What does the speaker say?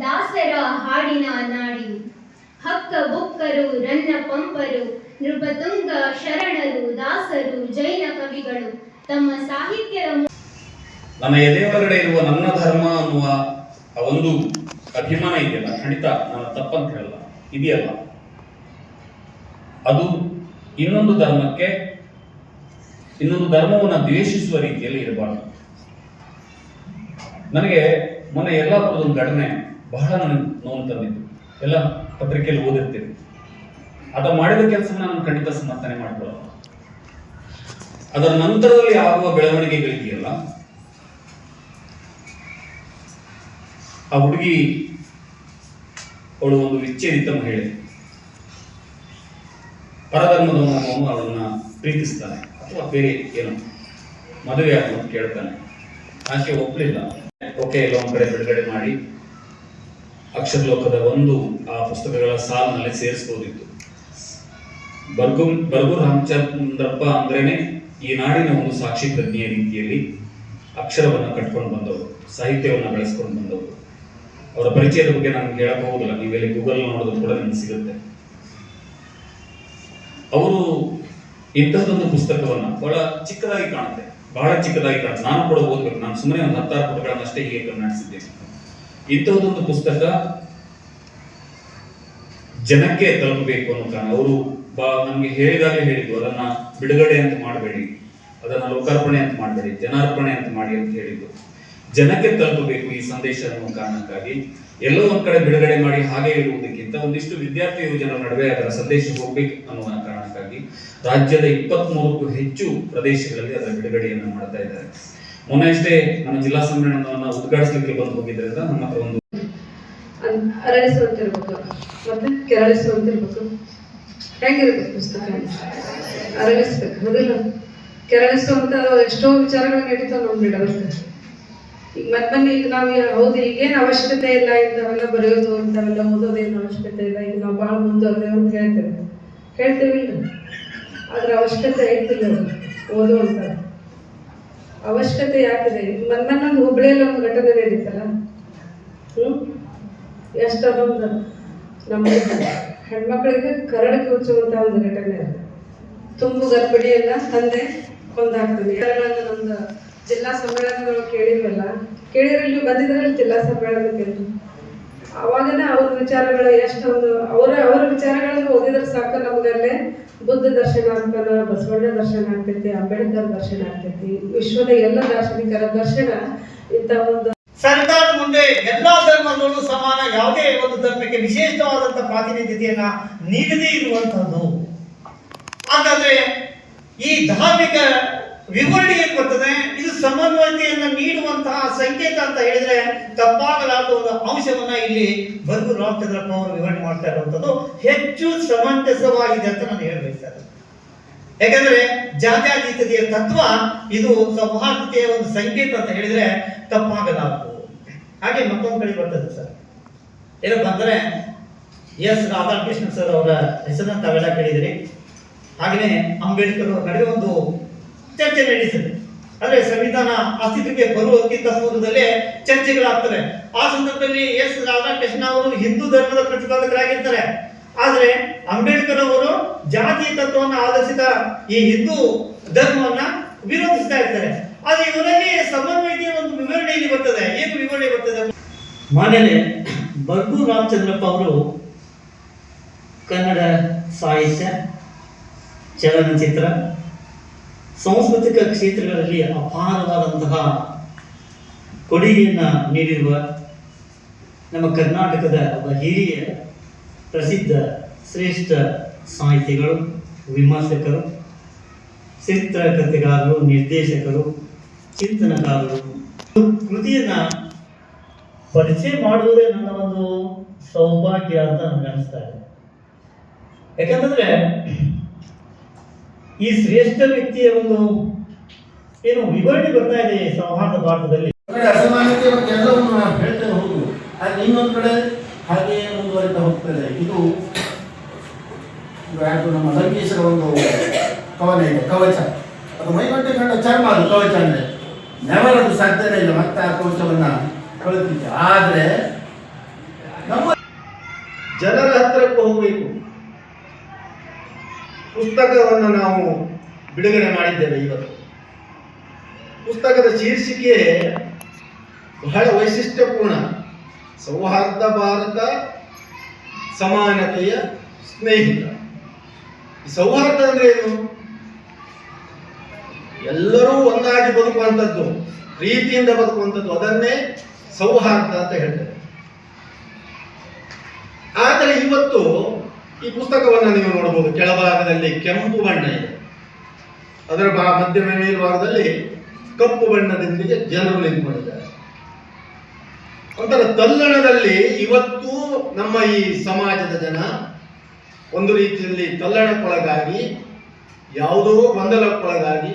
ದಾಸರ ಹಾಡಿನ ನಾಡಿ ಹಕ್ಕ ಬುಕ್ಕರು ರನ್ನ ಪಂಪರು ನೃಪತುಂಗ ಶರಣರು ದಾಸರು ಜೈನ ಕವಿಗಳು ತಮ್ಮ ಸಾಹಿತ್ಯದ ನನ್ನ ಎದೆಯೊಳಗಡೆ ಇರುವ ನನ್ನ ಧರ್ಮ ಅನ್ನುವ ಆ ಒಂದು ಅಭಿಮಾನ ಇದೆಯಲ್ಲ, ಖಂಡಿತ ನಾನು ತಪ್ಪಂತ ಹೇಳಲ್ಲ, ಇದೆಯಲ್ಲ, ಅದು ಇನ್ನೊಂದು ಧರ್ಮವನ್ನು ದ್ವೇಷಿಸುವ ರೀತಿಯಲ್ಲಿ ಇರಬಾರ್ದು. ನನಗೆ ಮೊನ್ನೆ ಯಲ್ಲಾಪುರದ ಒಂದು ಘಟನೆ ಬಹಳ ನನಗೆ ನೋವು ತಂದಿತ್ತು. ಎಲ್ಲ ಪತ್ರಿಕೆಯಲ್ಲಿ ಓದಿರ್ತೀವಿ. ಆತ ಮಾಡಿದ ಕೆಲಸನ ನಾನು ಖಂಡಿತ ಸಮರ್ಥನೆ ಮಾಡ್ಕೊಳ್ಳಲ್ಲ. ಅದರ ನಂತರದಲ್ಲಿ ಆಗುವ ಬೆಳವಣಿಗೆಗಳಿದೆಯಲ್ಲ, ಆ ಹುಡುಗಿ ಅವಳು ಒಂದು ವಿಚ್ಛೇದಿತ ಮಹಿಳೆ, ಪರಧರ್ಮದವನು ಅವಳನ್ನ ಪ್ರೀತಿಸ್ತಾನೆ ಅಥವಾ ಬೇರೆ ಏನು ಮದುವೆ ಆಗುವಂತ ಕೇಳ್ತಾನೆ. ಆಕೆ ಒಪ್ಪಲಿಲ್ಲ. ಓಕೆ, ಎಲ್ಲ ಒಂದ್ ಕಡೆ ಬಿಡುಗಡೆ ಮಾಡಿ ಅಕ್ಷರಲೋಕದ ಒಂದು ಆ ಪುಸ್ತಕಗಳ ಸಾಲಿನಲ್ಲಿ ಸೇರಿಸಬಹುದಿತ್ತು. ಬರ್ಗೂರ್ ರಾಮಚಂದ್ರಪ್ಪ ಅಂದ್ರೇನೆ ಈ ನಾಡಿನ ಒಂದು ಸಾಕ್ಷಿ ಪ್ರಜ್ಞೆಯ ರೀತಿಯಲ್ಲಿ ಅಕ್ಷರವನ್ನು ಕಟ್ಕೊಂಡು ಬಂದವರು, ಸಾಹಿತ್ಯವನ್ನು ಬೆಳೆಸ್ಕೊಂಡು ಬಂದವರು. ಅವರ ಪರಿಚಯದ ಬಗ್ಗೆ ನಾನು ಹೇಳಬಹುದಿಲ್ಲ, ನೀವೆಲ್ಲಿ ಗೂಗಲ್ ನೋಡೋದು ಕೂಡ ನಿಮ್ಗೆ ಸಿಗುತ್ತೆ. ಅವರು ಇಂಥದ್ದೊಂದು ಪುಸ್ತಕವನ್ನ ಬಹಳ ಚಿಕ್ಕದಾಗಿ ಕಾಣುತ್ತೆ, ನಾನು ಕೂಡ ಓದ್ಬೇಕು. ನಾನು ಸುಮ್ಮನೆ ಒಂದು 10 ಪುಟಗಳನ್ನಷ್ಟೇ ಹೀಗೆ ಕನ್ನಡಿಸಿದ್ದೇನೆ. ಇಂಥದ್ದೊಂದು ಪುಸ್ತಕ ಜನಕ್ಕೆ ತಲುಪಬೇಕು ಅನ್ನೋ ಕಾರಣ ಅವರು ನಮ್ಗೆ ಹೇಳಿದಾಗಲೇ ಹೇಳಿದ್ದು, ಅದನ್ನ ಬಿಡುಗಡೆ ಅಂತ ಮಾಡಬೇಡಿ, ಅದನ್ನ ಲೋಕಾರ್ಪಣೆ ಅಂತ ಮಾಡಬೇಡಿ, ಜನಾರ್ಪಣೆ ಅಂತ ಮಾಡಿ ಅಂತ ಹೇಳಿದ್ದು. ಜನಕ್ಕೆ ತಲುಪಬೇಕು ಈ ಸಂದೇಶ ಅನ್ನುವ ಕಾರಣಕ್ಕಾಗಿ ಎಲ್ಲೋ ಒಂದ್ ಕಡೆ ಬಿಡುಗಡೆ ಮಾಡಿ ಹಾಗೆ ಇರುವುದಕ್ಕಿಂತ ಒಂದಿಷ್ಟು ವಿದ್ಯಾರ್ಥಿ ಯುವಜನರ ನಡುವೆ ಅದರ ಸಂದೇಶ ಹೋಗ್ಬೇಕು ಅನ್ನುವ ಕಾರಣಕ್ಕಾಗಿ ರಾಜ್ಯದ 23ಕ್ಕೂ ಹೆಚ್ಚು ಪ್ರದೇಶಗಳಲ್ಲಿ ಅದರ ಬಿಡುಗಡೆಯನ್ನು ಮಾಡ್ತಾ ಇದ್ದಾರೆ. ಮೊನ್ನೆ ಅಷ್ಟೇ ನಮ್ಮ ಜಿಲ್ಲಾ ಸಮ್ಮೇಳನವನ್ನು ಉದ್ಘಾಟಿಸಲಿಕ್ಕೆ ಬಂದು ಹೋಗಿದ್ದರಿಂದ ನಮ್ಮ ಹತ್ರ ಒಂದು ಅರಳಿಸುವಂತಿರ್ಬೇಕು ಮತ್ತೆ ಕೆರಳಿಸುವಂತಿರ್ಬೇಕು. ಹೇಗಿರ್ಬೇಕು ಪುಸ್ತಕ? ಅರಳಿಸ್ಬೇಕು, ಮೊದಲ ಕೆರಳಿಸುವಂತ ಎಷ್ಟೋ ವಿಚಾರಗಳು ನಡೀತಾವ ನಮ್ಮ ಬಿಡಬೇಕು. ಈಗ ಮತ್ತೆ ಈಗ ನಾವು ಹೌದು ಈಗೇನು ಅವಶ್ಯಕತೆ ಇಲ್ಲ, ಇಂಥವೆಲ್ಲ ಬರೆಯೋದು ಇಂಥವೆಲ್ಲ ಓದೋದೇನು ಅವಶ್ಯಕತೆ ಇಲ್ಲ, ಈಗ ನಾವು ಭಾಳ ಮುಂದುವರೆದೇವೆ ಅಂತ ಹೇಳ್ತೇವೆ ಇಲ್ಲ. ಆದ್ರೆ ಅವಶ್ಯಕತೆ ಐತಿಲ್ಲ, ಓದುವಂತ ಅವಶ್ಯಕತೆ ಯಾಕಿದೆ? ಮೊನ್ನೊಂದು ಹುಬ್ಳಿಯಲ್ಲಿ ಒಂದು ಘಟನೆ ನಡೀತಲ್ಲ, ಎಷ್ಟೊಂದು ನಮ್ಮ ಹೆಣ್ಮಕ್ಳಿಗೆ ಕರಡಿಗೆ ಹುಚ್ಚುವಂತ ಒಂದು ಘಟನೆ ಅದು. ತುಂಬು ಗರ್ಭಿಣಿಯನ್ನ ತಂದೆ ಕೊಂದಾಗ್ತದೆ. ನಮ್ದು ಜಿಲ್ಲಾ ಸಮ್ಮೇಳನಗಳು ಕೇಳಿರಲ್ಲಿ ಬಂದಿದ್ರಲ್ಲಿ ಜಿಲ್ಲಾ ಸಮ್ಮೇಳನಕ್ಕೆ ಅವಾಗನೇ ಅವ್ರ ವಿಚಾರಗಳು ಎಷ್ಟೊಂದು ಅವರ ವಿಚಾರಗಳನ್ನು ಓದಿದ್ರೆ ಸಾಕು, ನಮಗಲ್ಲೇ ಬುದ್ಧ ದರ್ಶನ ಆಗ್ತಾನ, ಬಸವಣ್ಣ ದರ್ಶನ ಆಗ್ತೈತಿ, ಅಂಬೇಡ್ಕರ್ ದರ್ಶನ ಆಗ್ತೈತಿ, ವಿಶ್ವದ ಎಲ್ಲ ದಾರ್ಶನಿಕರ ದರ್ಶನ. ಇಂಥ ಒಂದು ಸರ್ಕಾರದ ಮುಂದೆ ಎಲ್ಲಾ ಧರ್ಮಗಳು ಸಮಾನ, ಯಾವುದೇ ಒಂದು ಧರ್ಮಕ್ಕೆ ವಿಶೇಷವಾದಂತ ಪ್ರಾತಿನಿಧ್ಯತೆಯನ್ನ ನೀಡದೇ ಇರುವಂತಹದ್ದು. ಹಾಗಾದ್ರೆ ಈ ಧಾರ್ಮಿಕ ವಿವರಣೆ ಏನ್ ಬರ್ತದೆ, ಇದು ಸಮನ್ವಯತೆಯನ್ನ ನೀಡುವಂತಹ ಸಂಕೇತ ಅಂತ ಹೇಳಿದ್ರೆ ತಪ್ಪಾಗಲಾದ ಒಂದು ಅಂಶವನ್ನ ಇಲ್ಲಿ ಬರ್ಗೂರ್ ರಾಮಚಂದ್ರಪ್ಪ ಅವರು ವಿವರಣೆ ಮಾಡ್ತಾ ಇರುವಂತದ್ದು ಹೆಚ್ಚು ಸಮಂಜಸವಾಗಿದೆ ಅಂತ ನಾನು ಹೇಳ್ಬೇಕು. ಯಾಕಂದ್ರೆ ಜಾತ್ಯತೀತತೆಯ ತತ್ವ ಇದು ಸೌಹಾರ್ದತೆಯ ಒಂದು ಸಂಕೇತ ಅಂತ ಹೇಳಿದ್ರೆ ತಪ್ಪಾಗಲಾರದು. ಹಾಗೆ ಮತ್ತೊಂದು ಕಡೆ ಬರ್ತದೆ ಸರ್, ಏನಪ್ಪ ಅಂದ್ರೆ ಎಸ್ ರಾಧಾಕೃಷ್ಣ ಸರ್ ಅವರ ಹೆಸರನ್ನ ತಾವೆಲ್ಲ ಕೇಳಿದಿರಿ. ಹಾಗೆಯೇ ಅಂಬೇಡ್ಕರ್ ನಡುವೆ ಒಂದು ಚರ್ಚೆ ನಡೀತದೆ. ಅಂದ್ರೆ ಸಂವಿಧಾನ ಅಸ್ತಿತ್ವಕ್ಕೆ ಬರುವುದಕ್ಕಿಂತ ಪೂರ್ವದಲ್ಲೇ ಚರ್ಚೆಗಳಾಗ್ತವೆ. ಆ ಸಂದರ್ಭದಲ್ಲಿ ಎಸ್ ರಾಧಾಕೃಷ್ಣ ಅವರು ಹಿಂದೂ ಧರ್ಮದ ಪ್ರತಿಪಾದಕರಾಗಿರ್ತಾರೆ. ಆದ್ರೆ ಅಂಬೇಡ್ಕರ್ ಅವರು ಜಾತಿ ತತ್ವವನ್ನು ಆಧರಿಸಿದ ಈ ಹಿಂದೂ ಧರ್ಮವನ್ನ ವಿರೋಧಿಸ್ತಾ ಇರ್ತಾರೆ. ಆದ್ರೆ ಇವರಲ್ಲಿ ಸಮನ್ವಯತೆಯ ಒಂದು ವಿವರಣೆ ಇಲ್ಲಿ ಬರ್ತದೆ. ಏನು ವಿವರಣೆ ಬರ್ತದೆ? ಮನೇಲೆ ಬರ್ಗೂರ್ ರಾಮಚಂದ್ರಪ್ಪ ಅವರು ಕನ್ನಡ ಸಾಹಿತ್ಯ, ಚಲನಚಿತ್ರ, ಸಾಂಸ್ಕೃತಿಕ ಕ್ಷೇತ್ರಗಳಲ್ಲಿ ಅಪಾರವಾದಂತಹ ಕೊಡುಗೆಯನ್ನ ನೀಡಿರುವ ನಮ್ಮ ಕರ್ನಾಟಕದ ಒಬ್ಬ ಹಿರಿಯ ಪ್ರಸಿದ್ಧ ಶ್ರೇಷ್ಠ ಸಾಹಿತಿಗಳು, ವಿಮರ್ಶಕರು, ಚಿತ್ರಕಥೆಗಾರರು, ನಿರ್ದೇಶಕರು, ಚಿಂತನಕಾರರು. ಕೃತಿಯನ್ನ ಪರಿಚಯ ಮಾಡುವುದೇ ನನ್ನ ಒಂದು ಸೌಭಾಗ್ಯ ಅಂತ ನನಗೆ ಅನಿಸ್ತಾ ಇದೆ. ಯಾಕಂತಂದ್ರೆ ಈ ಶ್ರೇಷ್ಠ ವ್ಯಕ್ತಿಯ ಒಂದು ಏನು ವಿವರಣೆ ಬರ್ತಾ ಇದೆ ಸೌಹಾರ್ದ ಭಾರತದಲ್ಲಿ. ಅಸಮಾನತೆ ಎಲ್ಲವನ್ನು ನಾವು ಹೇಳ್ತೇವೆ, ಹೌದು. ಹಾಗೆ ಇನ್ನೊಂದು ಕಡೆ ಹಾಗೆ ಮುಂದುವರಿತಾ ಹೋಗ್ತದೆ. ಇದು ನಮ್ಮ ಲಂಕೇಶರ ಒಂದು ಕವನ ಇದೆ, ಕವಚ. ಅದು ಮೈಗಂಟೆ ಕಂಡ ಚರ್ಮ, ಅದು ಕವಚ ಅಂದರೆ ನೆವರ್, ಅದು ಸಾಧ್ಯನೇ ಇಲ್ಲ ಮತ್ತೆ ಆ ಕವಚವನ್ನು ಕಳಿತಿದ್ದೆ. ಆದರೆ ಜನರ ಹತ್ತಿರಕ್ಕೆ ಹೋಗಬೇಕು. ಪುಸ್ತಕವನ್ನು ನಾವು ಬಿಡುಗಡೆ ಮಾಡಿದ್ದೇವೆ ಇವತ್ತು. ಪುಸ್ತಕದ ಶೀರ್ಷಿಕೆ ಬಹಳ ವೈಶಿಷ್ಟ್ಯಪೂರ್ಣ. ಸೌಹಾರ್ದ ಭಾರತ, ಸಮಾನತೆಯ ಸ್ನೇಹಿತ. ಈ ಸೌಹಾರ್ದ ಅಂದ್ರೆ ಏನು? ಎಲ್ಲರೂ ಒಂದಾಗಿ ಬದುಕುವಂಥದ್ದು, ಪ್ರೀತಿಯಿಂದ ಬದುಕುವಂಥದ್ದು, ಅದನ್ನೇ ಸೌಹಾರ್ದ ಅಂತ ಹೇಳ್ತಾರೆ. ಆದರೆ ಇವತ್ತು ಈ ಪುಸ್ತಕವನ್ನು ನೀವು ನೋಡಬಹುದು, ಕೆಳಭಾಗದಲ್ಲಿ ಕೆಂಪು ಬಣ್ಣ ಇದೆ, ಅದರ ಮಧ್ಯಮ ಮೇಲ್ಭಾಗದಲ್ಲಿ ಕಪ್ಪು ಬಣ್ಣದೊಂದಿಗೆ ಜನರು ನಿಂತುಕೊಂಡಿದ್ದಾರೆ. ಒಂಥರ ತಲ್ಲಣದಲ್ಲಿ ಇವತ್ತು ನಮ್ಮ ಈ ಸಮಾಜದ ಜನ ಒಂದು ರೀತಿಯಲ್ಲಿ ತಲ್ಲಣಕ್ಕೊಳಗಾಗಿ, ಯಾವುದೋ ಗೊಂದಲಕ್ಕೊಳಗಾಗಿ